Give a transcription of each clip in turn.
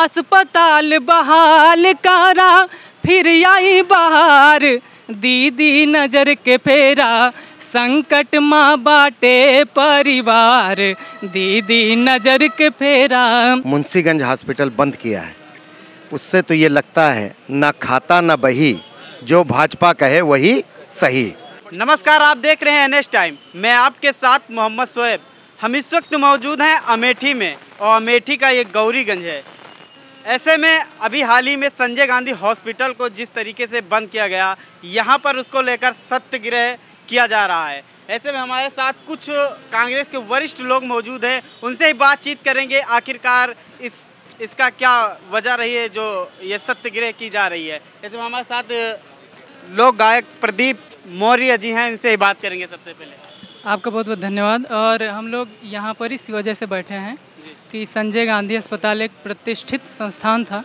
अस्पताल बहाल करा फिर आई बहार, दीदी नजर के फेरा संकट माँ बाटे परिवार, दीदी नजर के फेरा। मुंशीगंज हॉस्पिटल बंद किया है, उससे तो ये लगता है ना खाता ना बही, जो भाजपा कहे वही सही। नमस्कार, आप देख रहे हैं NS टाइम। मैं आपके साथ मोहम्मद शोएब। हम इस वक्त मौजूद हैं अमेठी में, और अमेठी का ये गौरीगंज है। ऐसे में अभी हाल ही में संजय गांधी हॉस्पिटल को जिस तरीके से बंद किया गया, यहाँ पर उसको लेकर सत्याग्रह किया जा रहा है। ऐसे में हमारे साथ कुछ कांग्रेस के वरिष्ठ लोग मौजूद हैं, उनसे ही बातचीत करेंगे आखिरकार इसका क्या वजह रही है जो ये सत्याग्रह की जा रही है। ऐसे में हमारे साथ लोक गायक प्रदीप मौर्य जी हैं, इनसे ही बात करेंगे। सबसे पहले आपका बहुत बहुत धन्यवाद। और हम लोग यहाँ पर इस वजह से बैठे हैं कि संजय गांधी अस्पताल एक प्रतिष्ठित संस्थान था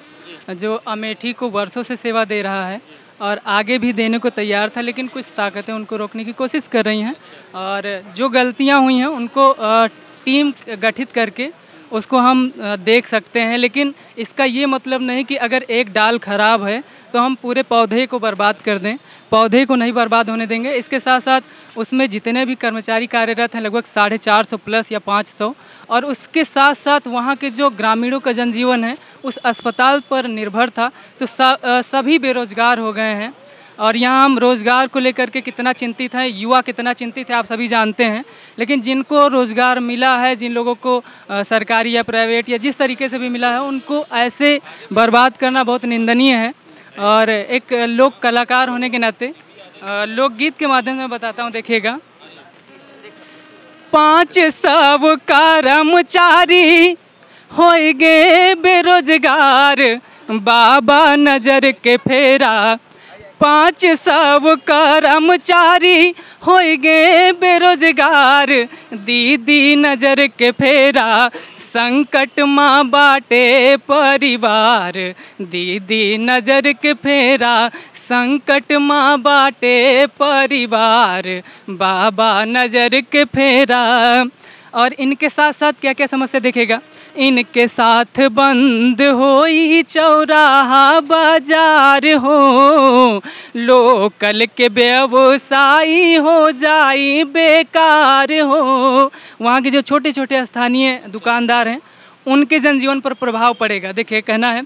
जो अमेठी को वर्षों से सेवा दे रहा है और आगे भी देने को तैयार था, लेकिन कुछ ताकतें उनको रोकने की कोशिश कर रही हैं। और जो गलतियां हुई हैं उनको टीम गठित करके उसको हम देख सकते हैं, लेकिन इसका ये मतलब नहीं कि अगर एक डाल खराब है तो हम पूरे पौधे को बर्बाद कर दें। पौधे को नहीं बर्बाद होने देंगे। इसके साथ साथ उसमें जितने भी कर्मचारी कार्यरत हैं, लगभग 450 प्लस या 500, और उसके साथ साथ वहाँ के जो ग्रामीणों का जनजीवन है उस अस्पताल पर निर्भर था, तो सभी बेरोजगार हो गए हैं। और यहाँ हम रोज़गार को लेकर के कितना चिंतित हैं, युवा कितना चिंतित है, आप सभी जानते हैं। लेकिन जिनको रोज़गार मिला है, जिन लोगों को सरकारी या प्राइवेट या जिस तरीके से भी मिला है, उनको ऐसे बर्बाद करना बहुत निंदनीय है। और एक लोक कलाकार होने के नाते लोकगीत के माध्यम से बताता हूँ, देखिएगा। 500 कर्मचारी हो गए बेरोजगार, बाबा नजर के फेरा। 500 कर्मचारी हो गए बेरोजगार, दीदी नजर के फेरा संकट माँ बाटे परिवार, दीदी नजर के फेरा संकट माँ बाटे परिवार, बाबा नजर के फेरा। और इनके साथ साथ क्या क्या समस्या देखेगा, इनके साथ बंद होई चौराहा बाजार हो, लोकल के व्यवसायी हो जाई बेकार हो। वहाँ के जो छोटे छोटे स्थानीय दुकानदार हैं उनके जनजीवन पर प्रभाव पड़ेगा। देखिए, कहना है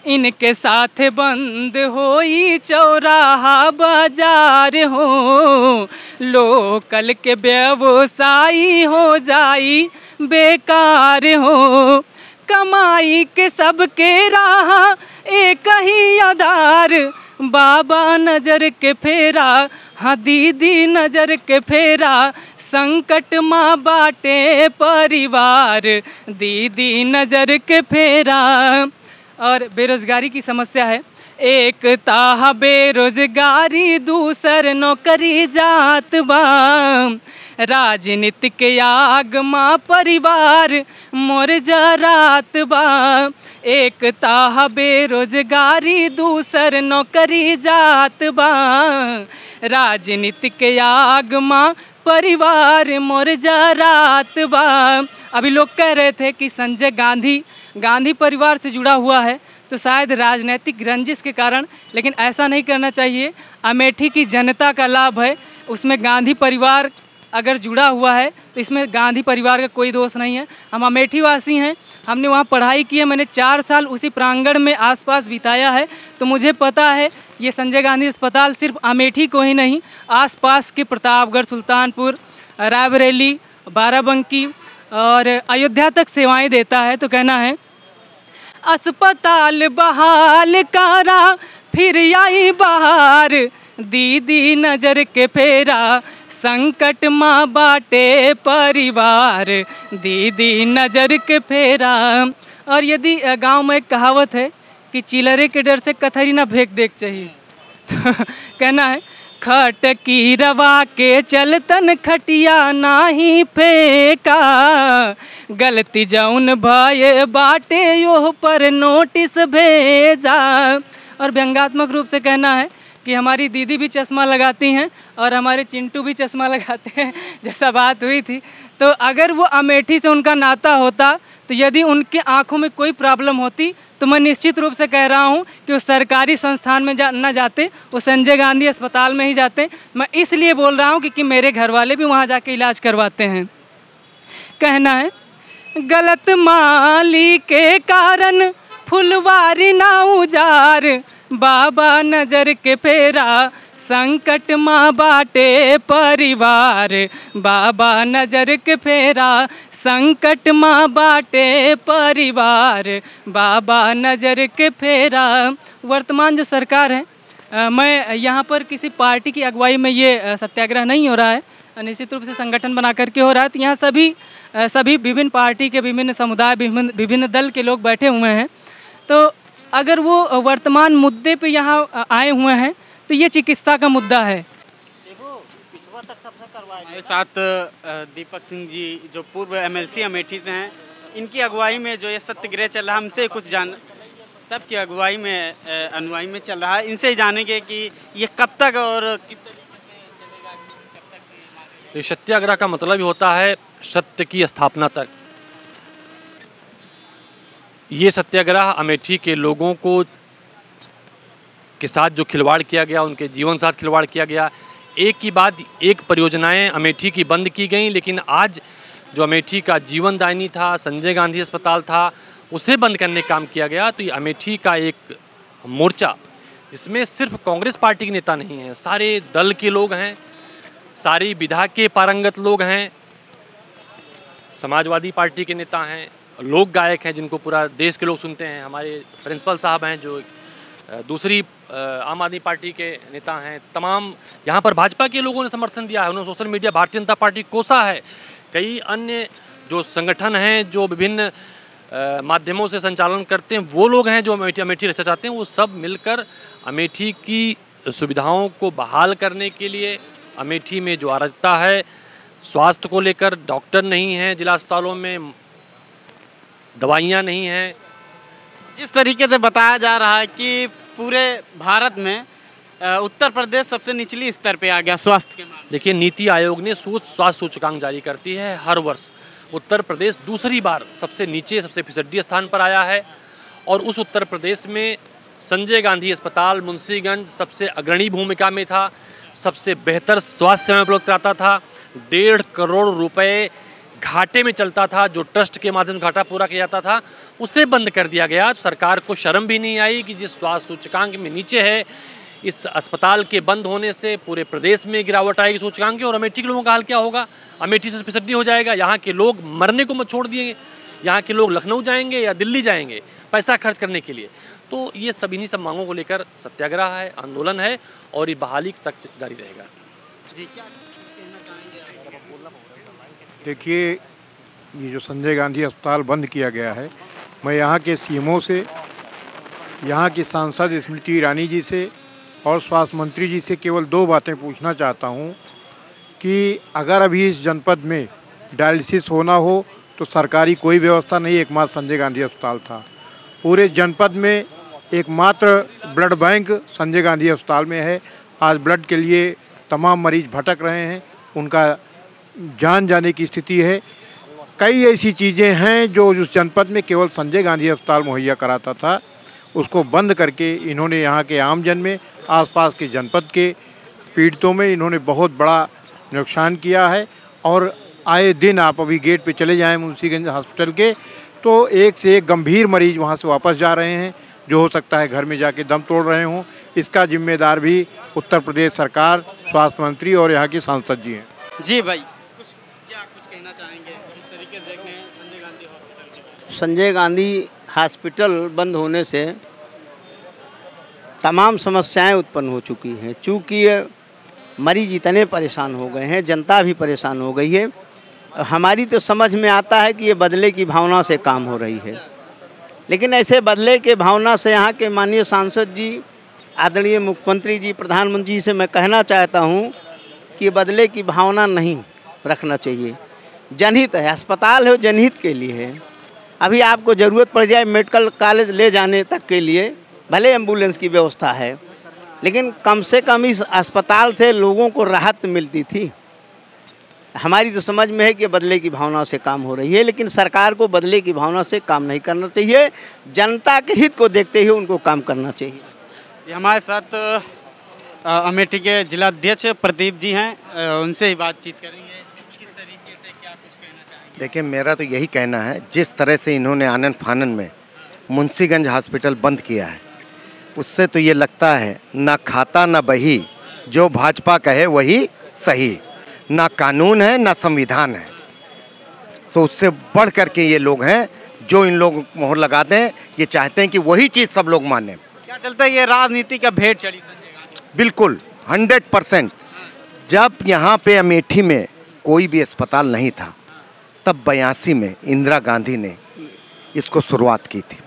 इनके साथ बंद होई चौराहा बाजार हो, लोकल के व्यवसायी हो जाई बेकार हो। कमाई के सबके राह एक ही आधार, बाबा नजर के फेरा, हाँ दीदी नजर के फेरा संकट माँ बाटे परिवार, दीदी नजर के फेरा। और बेरोजगारी की समस्या है, एक ताह बेरोजगारी दूसर नौकरी जात बा, राजनीति के आग माँ परिवार मोर जरात बा। एक ताह बेरोजगारी दूसर नौकरी जात बा, राजनीति के आग माँ परिवार मोर जरात बा। अभी लोग कह रहे थे कि संजय गांधी परिवार से जुड़ा हुआ है, तो शायद राजनीतिक रंजिश के कारण, लेकिन ऐसा नहीं करना चाहिए। अमेठी की जनता का लाभ है, उसमें गांधी परिवार अगर जुड़ा हुआ है तो इसमें गांधी परिवार का कोई दोष नहीं है। हम अमेठी वासी हैं, हमने वहाँ पढ़ाई की है, मैंने 4 साल उसी प्रांगण में आसपास बिताया है, तो मुझे पता है ये संजय गांधी अस्पताल सिर्फ अमेठी को ही नहीं, आसपास के प्रतापगढ़, सुल्तानपुर, रायबरेली, बाराबंकी और अयोध्या तक सेवाएं देता है। तो कहना है अस्पताल बहाल करा फिर आई बहार, दीदी नजर के फेरा संकट माँ बाटे परिवार, दीदी नजर के फेरा। और यदि गांव में एक कहावत है कि चिलरे के डर से कथरी ना फेंक देख चाहिए, तो कहना है खट की रवा के चलतन खटिया नाही फेंका, गलती जौन भय बाटे योह पर नोटिस भेजा। और व्यंग्यात्मक रूप से कहना है कि हमारी दीदी भी चश्मा लगाती हैं और हमारे चिंटू भी चश्मा लगाते हैं, जैसा बात हुई थी। तो अगर वो अमेठी से उनका नाता होता, तो यदि उनके आँखों में कोई प्रॉब्लम होती तो मैं निश्चित रूप से कह रहा हूं कि वो सरकारी संस्थान में न जाते, वो संजय गांधी अस्पताल में ही जाते। मैं इसलिए बोल रहा हूं कि मेरे घर वाले भी वहां जाके इलाज करवाते हैं। कहना है, गलत माली के कारण फुलवारी ना उजार, बाबा नजर के फेरा संकट माँ बाटे परिवार, बाबा नजर के फेरा संकट माँ बाटे परिवार, बाबा नजर के फेरा। वर्तमान जो सरकार है, मैं यहाँ पर किसी पार्टी की अगुवाई में ये सत्याग्रह नहीं हो रहा है, निश्चित रूप से संगठन बना करके हो रहा है। तो यहाँ सभी विभिन्न पार्टी के, विभिन्न समुदाय, विभिन्न दल के लोग बैठे हुए हैं। तो अगर वो वर्तमान मुद्दे पे यहाँ आए हुए हैं तो ये चिकित्सा का मुद्दा है। हमारे साथ दीपक सिंह जी जो पूर्व MLC अमेठी से हैं, इनकी अगुवाई में जो ये सत्याग्रह चल रहा है, हमसे कुछ जान, सबकी अगुवाई में अनुयायी में चल रहा है, इनसे ही जानेंगे कि ये कब तक और किस तरीके से चलेगा, कब तक। ये सत्याग्रह का मतलब ही होता है सत्य की स्थापना तक। ये सत्याग्रह अमेठी के लोगों के साथ जो खिलवाड़ किया गया, उनके जीवन साथ खिलवाड़ किया गया, एक की बाद एक परियोजनाएं अमेठी की बंद की गई, लेकिन आज जो अमेठी का जीवनदायिनी था, संजय गांधी अस्पताल था, उसे बंद करने का काम किया गया। तो ये अमेठी का एक मोर्चा, इसमें सिर्फ कांग्रेस पार्टी के नेता नहीं हैं, सारे दल के लोग हैं, सारी विधा के पारंगत लोग हैं, समाजवादी पार्टी के नेता हैं, लोक गायक हैं जिनको पूरा देश के लोग सुनते हैं, हमारे प्रिंसिपल साहब हैं जो दूसरी आम आदमी पार्टी के नेता हैं, तमाम यहाँ पर भाजपा के लोगों ने समर्थन दिया है, उन्होंने social media Bharatiya Janata party कोसा है, कई अन्य जो संगठन हैं जो विभिन्न माध्यमों से संचालन करते हैं, वो लोग हैं जो अमेठी रक्षा चाहते हैं, वो सब मिलकर अमेठी की सुविधाओं को बहाल करने के लिए, अमेठी में जो अराजकता है, स्वास्थ्य को लेकर डॉक्टर नहीं हैं, जिला अस्पतालों में दवाइयाँ नहीं हैं। जिस तरीके से बताया जा रहा है कि पूरे भारत में उत्तर प्रदेश सबसे निचली स्तर पे आ गया स्वास्थ्य के मामले। देखिए, नीति आयोग ने स्वास्थ्य सूचकांक जारी करती है हर वर्ष, उत्तर प्रदेश दूसरी बार सबसे नीचे, सबसे फिसड्डी स्थान पर आया है। और उस उत्तर प्रदेश में संजय गांधी अस्पताल मुंशीगंज सबसे अग्रणी भूमिका में था, सबसे बेहतर स्वास्थ्य सेवा उपलब्ध कराता था, 1.5 करोड़ रुपए घाटे में चलता था, जो ट्रस्ट के माध्यम से घाटा पूरा किया जाता था, उसे बंद कर दिया गया। सरकार को शर्म भी नहीं आई कि जिस स्वास्थ्य सूचकांक में नीचे है, इस अस्पताल के बंद होने से पूरे प्रदेश में गिरावट आएगी सूचकांक की। और अमेठी के लोगों का हाल क्या होगा? अमेठी से फिसड्डी हो जाएगा, यहाँ के लोग मरने को मत छोड़ दिएंगे, यहाँ के लोग लखनऊ जाएंगे या दिल्ली जाएंगे पैसा खर्च करने के लिए। तो ये सब इन्हीं सब मांगों को लेकर सत्याग्रह है, आंदोलन है और ये बहाली तक जारी रहेगा। जी, क्या कहना चाहेंगे? देखिए, ये जो संजय गांधी अस्पताल बंद किया गया है, मैं यहाँ के सीएमओ से, यहाँ की सांसद स्मृति ईरानी जी से और स्वास्थ्य मंत्री जी से केवल 2 बातें पूछना चाहता हूँ कि अगर अभी इस जनपद में डायलिसिस होना हो तो सरकारी कोई व्यवस्था नहीं, एकमात्र संजय गांधी अस्पताल था। पूरे जनपद में एकमात्र ब्लड बैंक संजय गांधी अस्पताल में है। आज ब्लड के लिए तमाम मरीज भटक रहे हैं, उनका जान जाने की स्थिति है। कई ऐसी चीज़ें हैं जो उस जनपद में केवल संजय गांधी अस्पताल मुहैया कराता था, उसको बंद करके इन्होंने यहाँ के आमजन में, आसपास के जनपद के पीड़ितों में इन्होंने बहुत बड़ा नुकसान किया है। और आए दिन आप अभी गेट पे चले जाएं मुंशीगंज हॉस्पिटल के, तो एक से एक गंभीर मरीज वहाँ से वापस जा रहे हैं, जो हो सकता है घर में जाके दम तोड़ रहे हों। इसका जिम्मेदार भी उत्तर प्रदेश सरकार, स्वास्थ्य मंत्री और यहाँ के सांसद जी हैं। जी भाई, कुछ कहना चाहेंगे? किस तरीके से देख रहे हैं संजय गांधी हॉस्पिटल? संजय गांधी हॉस्पिटल बंद होने से तमाम समस्याएं उत्पन्न हो चुकी हैं। चूँकि मरीज इतने परेशान हो गए हैं, जनता भी परेशान हो गई है। हमारी तो समझ में आता है कि ये बदले की भावना से काम हो रही है, लेकिन ऐसे बदले के भावना से यहाँ के माननीय सांसद जी, आदरणीय मुख्यमंत्री जी, प्रधानमंत्री जी से मैं कहना चाहता हूँ कि बदले की भावना नहीं रखना चाहिए। जनहित है, अस्पताल है, जनहित के लिए है। अभी आपको ज़रूरत पड़ जाए मेडिकल कॉलेज ले जाने तक के लिए, भले एम्बुलेंस की व्यवस्था है, लेकिन कम से कम इस अस्पताल से लोगों को राहत मिलती थी। हमारी तो समझ में है कि बदले की भावना से काम हो रही है, लेकिन सरकार को बदले की भावना से काम नहीं करना चाहिए। जनता के हित को देखते हुए उनको काम करना चाहिए। ये हमारे साथ अमेठी के जिलाध्यक्ष प्रदीप जी हैं, उनसे ही बातचीत करेंगे। किस तरीके से क्या कुछ कहना चाहेंगे? देखिए, मेरा तो यही कहना है, जिस तरह से इन्होंने आनन फानन में मुंशीगंज हॉस्पिटल बंद किया है, उससे तो ये लगता है ना खाता ना बही, जो भाजपा कहे वही सही। ना कानून है ना संविधान है, तो उससे बढ़ करके ये लोग हैं जो इन लोग मोहर लगा दें। ये चाहते हैं कि वही चीज़ सब लोग माने। क्या चलता है, ये राजनीति का भेंट चढ़ी संजय गांधी? बिल्कुल 100%। जब यहाँ पे अमेठी में कोई भी अस्पताल नहीं था, तब 82 में इंदिरा गांधी ने इसको शुरुआत की थी।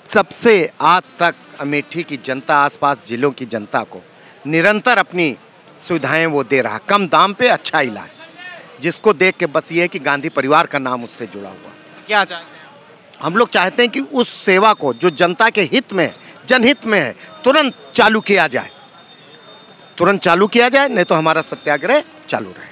सबसे आज तक अमेठी की जनता, आसपास जिलों की जनता को निरंतर अपनी सुविधाएं वो दे रहा, कम दाम पे अच्छा इलाज, जिसको देख के बस ये है कि गांधी परिवार का नाम उससे जुड़ा हुआ। क्या चाहते हैं? हम लोग चाहते हैं कि उस सेवा को जो जनता के हित में, जनहित में है, तुरंत चालू किया जाए, नहीं तो हमारा सत्याग्रह चालू रहे।